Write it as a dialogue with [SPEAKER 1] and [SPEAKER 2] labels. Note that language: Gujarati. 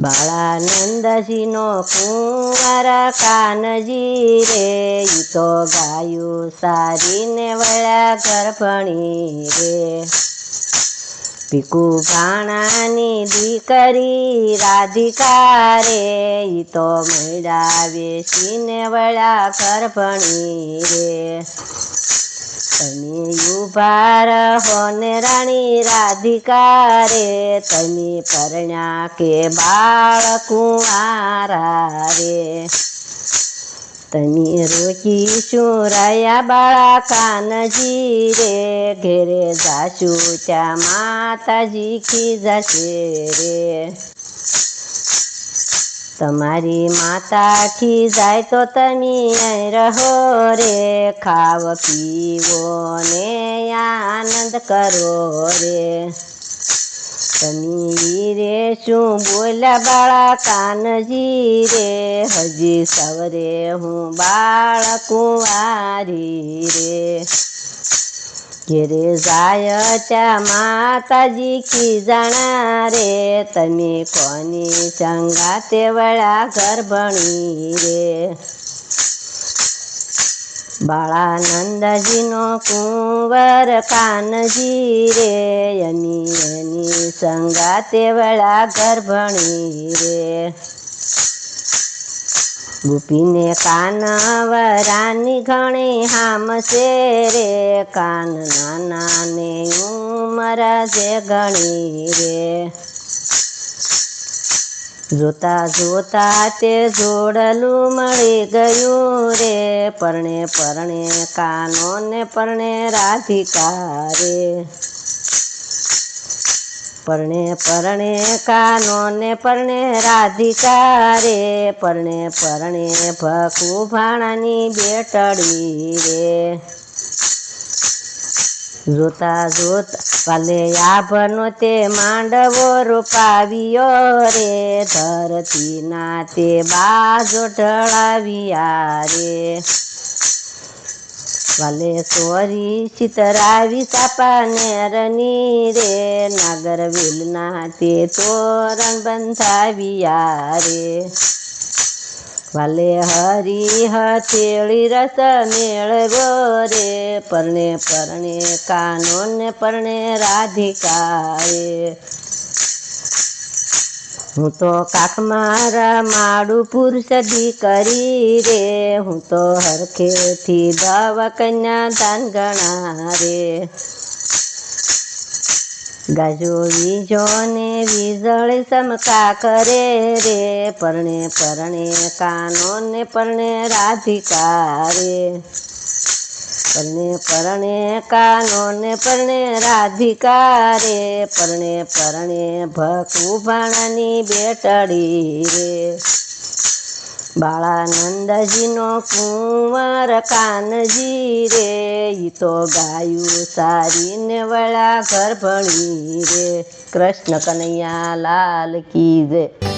[SPEAKER 1] બાળાનંદજીનો કુંવર કાનજી રે, ઈ તો ગાયું સારીને વળ્યા ગર્ભણી રે. ભીખુ ભાણાની દીકરી રાધિકા રે, ઈ તો મેળા વેચીને વળ્યા ગર્ભણી રે. તમે ઉભા રહો ને રાણી રાધિકા રે, તમે પરણ્યા કે બાળ કુંવારા રે. તમે રોકીશું રહ્યા બાળા કાનજી રે, ઘેરે જાશું ત્યાં માતાજી ખીજાશે રે. તમારી માતા ખીજાય તો તમે અહીં રહો રે, ખાવ પીવો ને આનંદ કરો રે. તમે રે શું બોલ્યા બાળા કાનજી રે, હજી સવરે હું બાળ કુંવારી રે. ઘેરે જાય ત્યાં માતાજી ખીજાણા રે, તમે કોની સંગાતે વળ્યા ગર્ભણી રે. બાળાનંદજીનો કુંવર કાનજી રે, એની સંગાતે વળ્યા ગર્ભણી રે. ગોપીને કાનવરાની ઘણી હામશે રે, કાન નાના ને ઉંમર જે ઘણી રે. જોતા જોતા તે જોડલું મળી ગયું રે, પરણે પરણે કાનો ને પરણે રાધિકા રે. પરણે પરણે કાનો ને પરણે રાધિકા રે, પરણે પરણે ભીખુ ભાણાની બેટડી રે. જોતા જોતા કાલે આભનો તે માંડવો રોપાવ્યો રે, ધરતીના તે બાજો ઢળાવ્યા રે. વાલે સોરી ચિતરાવી સાપા નેરની રે, નાગરવેલના તે તોરણ બંધાવ્યા રે. વાલે હરી હથેળી રસ મેળવ્યો રે, પરણે પરણે કાનો ને પરણે રાધિકા રે. હું તો કાખમાં રમાડું પુરુષ દીકરી રે, હું તો હરખેથી દવ કન્યા દાન ગણા રે. ગાજો વીજો ને વીજળી ચમકા કરે રે, પરણે પરણે કાનો ને પરણે રાધિકા રે. પરણે પરણે કાનો ને પરણે રાધિકા રે, પરણે પરણે ભીખુ ભાણાની બેટડી રે. બાળાનંદજીનો કુંવર કાનજી રે, ઈ તો ગાયું સારીને વળ્યા ગર્ભણી રે. કૃષ્ણ કનૈયા લાલ કી જય.